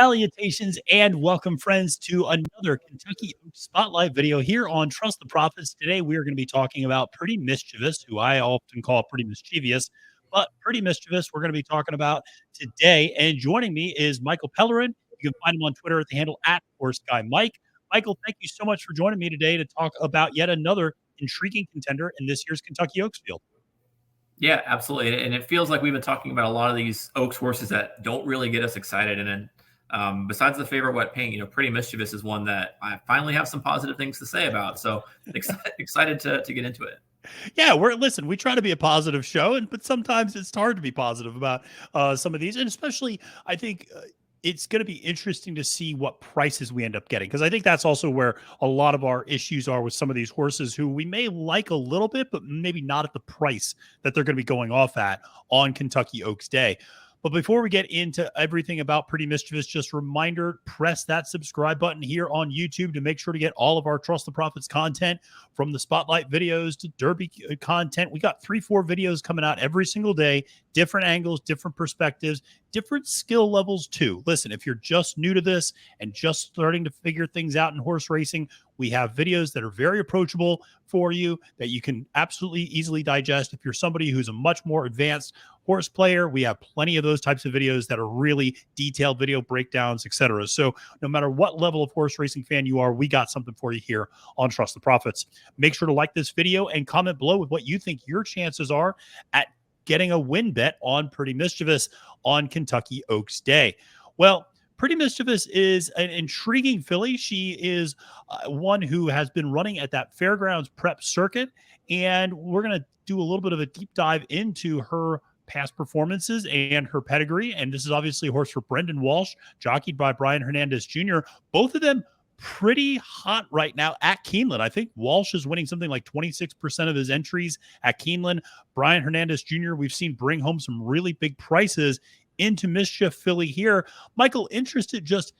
Salutations and welcome, friends, to another Kentucky Oaks Spotlight video here on Trust the Profits. Today, we are going to be talking about Pretty Mischievous, who I often call Pretty Mischievous, but Pretty Mischievous, we're going to be talking about today. And joining me is Michael Pellerin. You can find him on Twitter at the handle at Horse Guy Mike. Michael, thank you so much for joining me today to talk about yet another intriguing contender in this year's Kentucky Oaks field. Yeah, absolutely. And it feels like we've been talking about a lot of these Oaks horses that don't really get us excited. And then besides the favorite wet paint, Pretty Mischievous is one that I finally have some positive things to say about. So excited to get into it. Yeah, we try to be a positive show, but sometimes it's hard to be positive about some of these, and especially I think it's going to be interesting to see what prices we end up getting, because I think that's also where a lot of our issues are with some of these horses who we may like a little bit, but maybe not at the price that they're going to be going off at on Kentucky Oaks Day. But before we get into everything about Pretty Mischievous, just a reminder, press that subscribe button here on YouTube to make sure to get all of our Trust the Profits content, from the Spotlight videos to Derby content. We got 3-4 videos coming out every single day, different angles, different perspectives, different skill levels too. Listen, if you're just new to this and just starting to figure things out in horse racing, we have videos that are very approachable for you that you can absolutely easily digest. If you're somebody who's a much more advanced horse player, we have plenty of those types of videos that are really detailed video breakdowns, etc. So no matter what level of horse racing fan you are, we got something for you here on Trust the Profits. Make sure to like this video and comment below with what you think your chances are at getting a win bet on Pretty Mischievous on Kentucky Oaks Day. Well, Pretty Mischievous is an intriguing filly. She is one who has been running at that Fairgrounds prep circuit, and we're going to do a little bit of a deep dive into her past performances and her pedigree. And this is obviously a horse for Brendan Walsh, jockeyed by Brian Hernandez Jr. Both of them pretty hot right now at Keeneland. I think Walsh is winning something like 26% of his entries at Keeneland. Brian Hernandez Jr., we've seen bring home some really big prices into Mischief filly here. Michael, interested just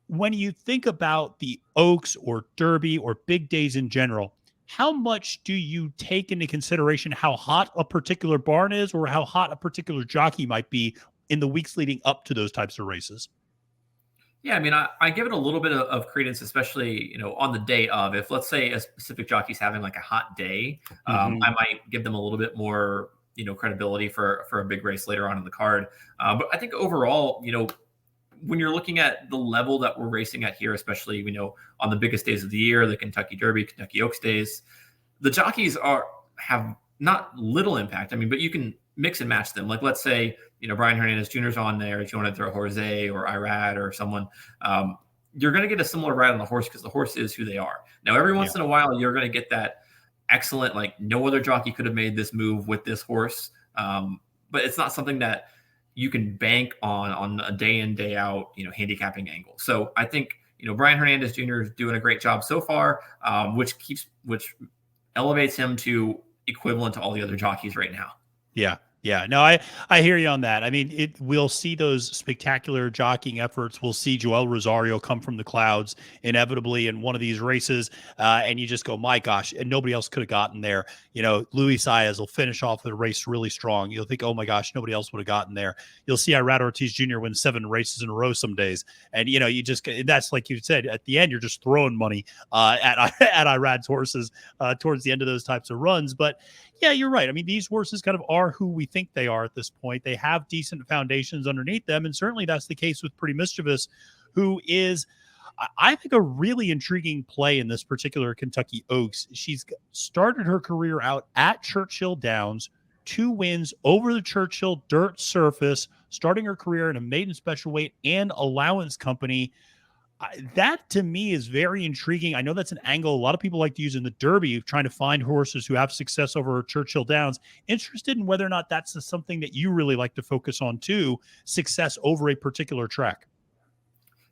when you think about the Oaks or Derby or big days in general, how much do you take into consideration how hot a particular barn is or how hot a particular jockey might be in the weeks leading up to those types of races? Yeah, I mean, I give it a little bit of credence, especially, on the day of. If, let's say, a specific jockey's having like a hot day, I might give them a little bit more, credibility for a big race later on in the card. But I think overall, when you're looking at the level that we're racing at here, especially, on the biggest days of the year, the Kentucky Derby, Kentucky Oaks days, the jockeys have not little impact. I mean, but you can mix and match them. Like, let's say, Brian Hernandez Jr.'s on there. If you want to throw Jose or Irad or someone, you're going to get a similar ride on the horse because the horse is who they are. Now, every once in a while, you're going to get that excellent, like no other jockey could have made this move with this horse. But it's not something that you can bank on a day in, day out, handicapping angle. So I think, Brian Hernandez Jr. is doing a great job so far, which elevates him to equivalent to all the other jockeys right now. Yeah. Yeah, no, I hear you on that. I mean, we'll see those spectacular jockeying efforts. We'll see Joel Rosario come from the clouds inevitably in one of these races, and you just go, my gosh, and nobody else could have gotten there. Luis Saez will finish off the race really strong. You'll think, oh my gosh, nobody else would have gotten there. You'll see Irad Ortiz Jr. win 7 races in a row some days, and that's like you said at the end, you're just throwing money at Irad's horses towards the end of those types of runs, but. Yeah, you're right. I mean, these horses kind of are who we think they are at this point. They have decent foundations underneath them, and certainly that's the case with Pretty Mischievous, who is, I think, a really intriguing play in this particular Kentucky Oaks. She's started her career out at Churchill Downs, 2 wins over the Churchill dirt surface, starting her career in a maiden special weight and allowance company. That to me is very intriguing. I know that's an angle a lot of people like to use in the Derby, trying to find horses who have success over Churchill Downs. Interested in whether or not that's something that you really like to focus on too, success over a particular track.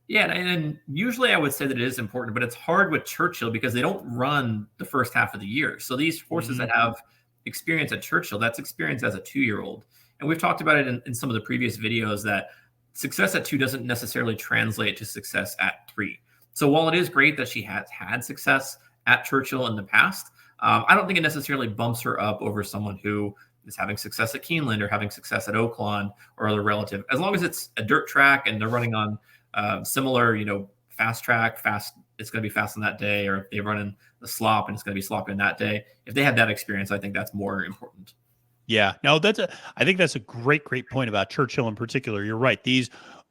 Yeah, and usually I would say that it is important, but it's hard with Churchill because they don't run the first half of the year. So these horses that have experience at Churchill, that's experience as a 2-year-old. And we've talked about it in some of the previous videos that success at 2 doesn't necessarily translate to success at 3. So while it is great that she has had success at Churchill in the past, I don't think it necessarily bumps her up over someone who is having success at Keeneland or having success at Oaklawn or other relative. As long as it's a dirt track and they're running on Similar, fast track, fast. It's going to be fast on that day, or if they run in the slop and it's going to be sloppy on that day. If they have that experience, I think that's more important. Yeah, no, I think that's a great point about Churchill in particular. You're right.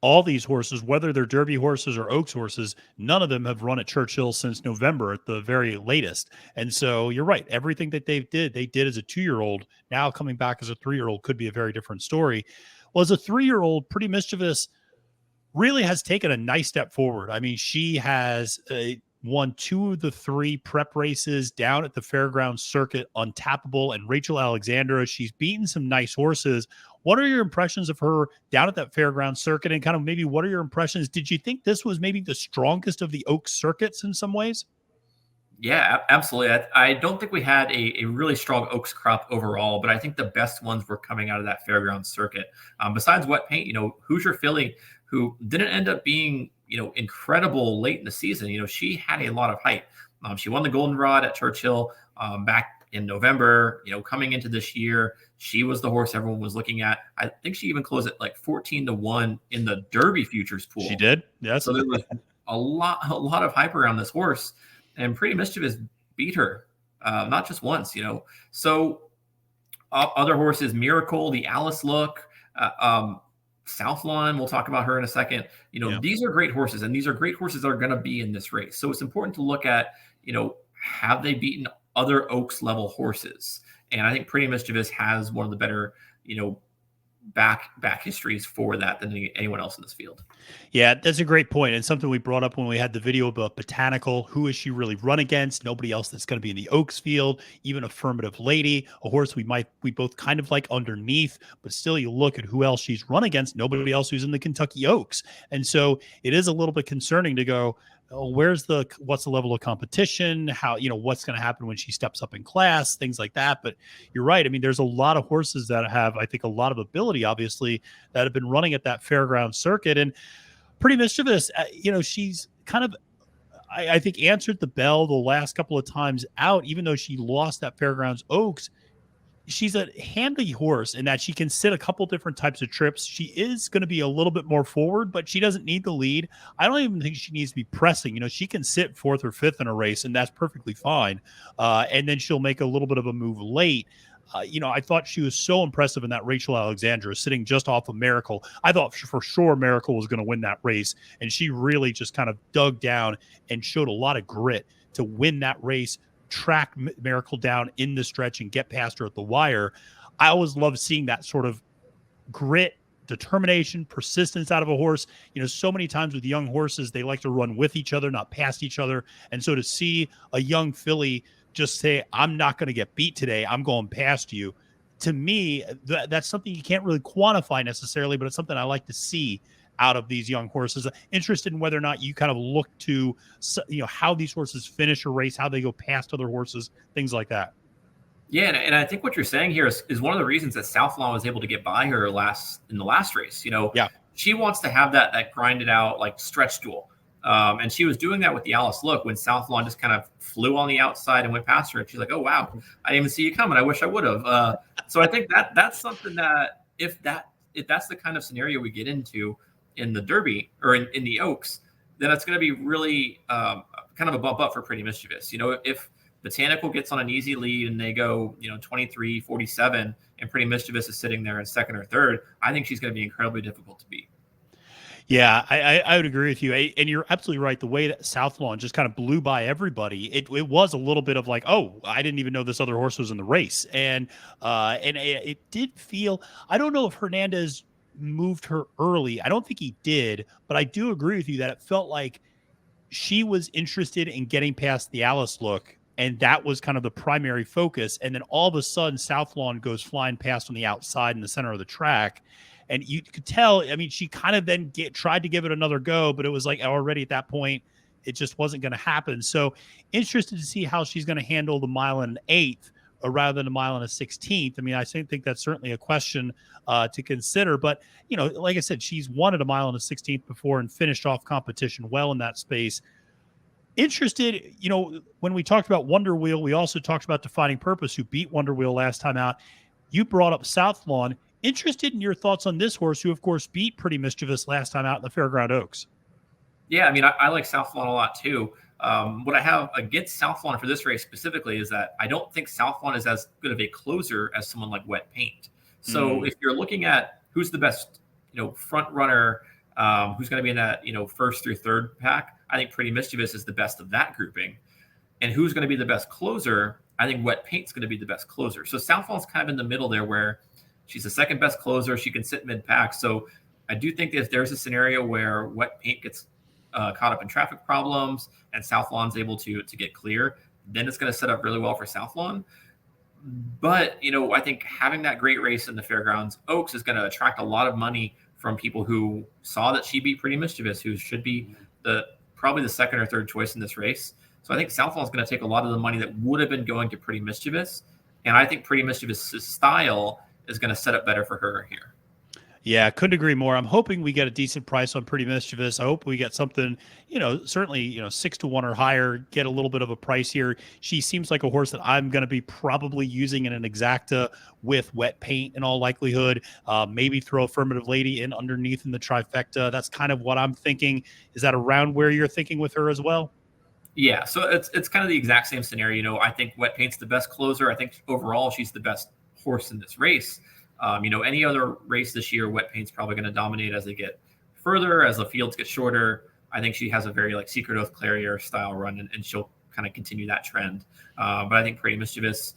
All these horses, whether they're Derby horses or Oaks horses, none of them have run at Churchill since November at the very latest. And so you're right. Everything that they did as a 2-year-old. Now coming back as a 3-year-old could be a very different story. Well, as a 3-year-old, Pretty Mischievous really has taken a nice step forward. I mean, she has won 2 of the 3 prep races down at the fairground circuit, Untappable and Rachel Alexandra. She's beaten some nice horses. What are your impressions of her down at that fairground circuit, and kind of maybe what are your impressions? Did you think this was maybe the strongest of the Oaks circuits in some ways? Yeah, absolutely. I don't think we had a really strong Oaks crop overall, but I think the best ones were coming out of that fairground circuit. Besides Wet Paint, Hoosier Philly, who didn't end up being, incredible late in the season. She had a lot of hype. She won the Goldenrod at Churchill back in November. Coming into this year, she was the horse everyone was looking at. I think she even closed at like 14-1 in the Derby futures pool. She did. Yes. So there was a lot of hype around this horse, and Pretty Mischievous beat her, not just once. So other horses, Miracle, the Alice Look, Southlawn, we'll talk about her in a second. These are great horses, and these are great horses that are going to be in this race. So it's important to look at, have they beaten other Oaks level horses? And I think Pretty Mischievous has one of the better, back histories for that than anyone else in this field. Yeah, that's a great point, and something we brought up when we had the video about Botanical. Who is she really run against? Nobody else that's going to be in the Oaks field. Even Affirmative Lady, a horse we both kind of like underneath, but still you look at who else she's run against. Nobody else who's in the Kentucky Oaks, and so it is a little bit concerning to go, oh, what's the level of competition? How, what's going to happen when she steps up in class, things like that. But you're right. I mean, there's a lot of horses that have, I think, a lot of ability, obviously, that have been running at that fairground circuit. And Pretty Mischievous, she's kind of, I think, answered the bell the last couple of times out, even though she lost that Fairgrounds Oaks. She's a handy horse in that she can sit a couple different types of trips. She is going to be a little bit more forward, but she doesn't need the lead. I don't even think she needs to be pressing. She can sit 4th or 5th in a race, and that's perfectly fine. And then she'll make a little bit of a move late. I thought she was so impressive in that Rachel Alexandra sitting just off of Miracle. I thought for sure Miracle was going to win that race, and she really just kind of dug down and showed a lot of grit to win that race, track Miracle down in the stretch and get past her at the wire. I always love seeing that sort of grit, determination, persistence out of a horse. So many times with young horses, they like to run with each other, not past each other. And so to see a young filly just say, I'm not going to get beat today, I'm going past you, to me, that's something you can't really quantify necessarily, but it's something I like to see out of these young horses. Interested in whether or not you kind of look to, how these horses finish a race, how they go past other horses, things like that. Yeah, and I think what you're saying here is one of the reasons that Southlawn was able to get by her in the last race. Yeah, she wants to have that grinded out like stretch duel. And she was doing that with the Alice Look when Southlawn just kind of flew on the outside and went past her. And she's like, oh, wow, I didn't even see you coming. I wish I would have. So I think that's something that if that's the kind of scenario we get into in the Derby or in the Oaks, then it's going to be really kind of a bump up for Pretty Mischievous. If Botanical gets on an easy lead and they go, 23-47 and Pretty Mischievous is sitting there in 2nd or 3rd, I think she's going to be incredibly difficult to beat. Yeah, I would agree with you. And you're absolutely right. The way that Southlawn just kind of blew by everybody, it was a little bit of like, oh, I didn't even know this other horse was in the race. And it did feel, I don't know if Hernandez moved her early. I don't think he did, but I do agree with you that it felt like she was interested in getting past the Alice Look, and that was kind of the primary focus. And then all of a sudden, Southlawn goes flying past on the outside in the center of the track. And you could tell, I mean, she kind of then tried to give it another go, but it was like already at that point, it just wasn't going to happen. So interested to see how she's going to handle the 1.125 rather than a 1.16. I mean, I think that's certainly a question to consider. But, like I said, she's won at a 1.16 before and finished off competition well in that space. Interested, when we talked about Wonder Wheel, we also talked about Defining Purpose, who beat Wonder Wheel last time out. You brought up Southlawn. Interested in your thoughts on this horse, who, of course, beat Pretty Mischievous last time out in the Fairground Oaks. Yeah, I mean, I like Southlawn a lot too. What I have against Southlawn for this race specifically is that I don't think Southlawn is as good of a closer as someone like Wet Paint. So if you're looking at who's the best, front runner, who's going to be in that, first through third pack, I think Pretty Mischievous is the best of that grouping. And who's going to be the best closer? I think Wet Paint's going to be the best closer. So Southfall's kind of in the middle there where she's the second best closer. She can sit mid pack. So I do think if there's a scenario where Wet Paint gets caught up in traffic problems and Southlawn's able to get clear, then it's going to set up really well for Southlawn. But, I think having that great race in the fairgrounds, OAKS is going to attract a lot of money from people who saw that she beat Pretty Mischievous, who should be probably the second or third choice in this race. So I think Southlawn is going to take a lot of the money that would have been going to Pretty Mischievous. And I think Pretty Mischievous' style is going to set up better for her here. Yeah, couldn't agree more. I'm hoping we get a decent price on Pretty Mischievous. I hope we get something, certainly, 6-1 or higher, get a little bit of a price here. She seems like a horse that I'm going to be probably using in an exacta with Wet Paint in all likelihood. Maybe throw Affirmative Lady in underneath in the trifecta. That's kind of what I'm thinking. Is that around where you're thinking with her as well? Yeah, so it's kind of the exact same scenario. I think Wet Paint's the best closer. I think overall she's the best horse in this race. Any other race this year, Wet Paint's probably going to dominate as they get further, as the fields get shorter. I think she has a very Secret Oath Clarier style run, and she'll kind of continue that trend. But I think Pretty Mischievous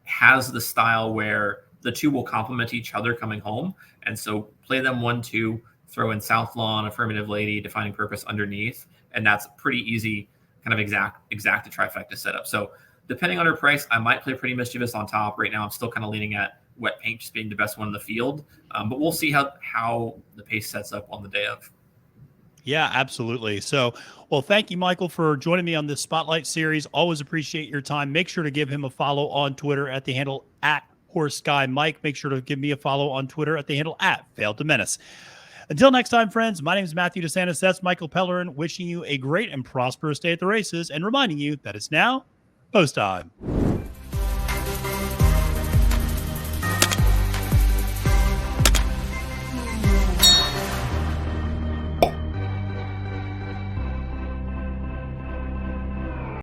has the style where the two will complement each other coming home. And so play them 1-2, throw in Southlawn, Affirmative Lady, Defining Purpose underneath. And that's pretty easy, kind of exact trifecta setup. So depending on her price, I might play Pretty Mischievous on top. Right now, I'm still kind of leaning at Wet Paint just being the best one in the field. But we'll see how the pace sets up on the day of. Yeah, absolutely. So, well, thank you, Michael, for joining me on this Spotlight series. Always appreciate your time. Make sure to give him a follow on Twitter at the handle @HorseGuyMike. Make sure to give me a follow on Twitter at the handle @FailToMenace. Until next time, friends, my name is Matthew DeSantis. That's Michael Pellerin, wishing you a great and prosperous day at the races and reminding you that it's now post time.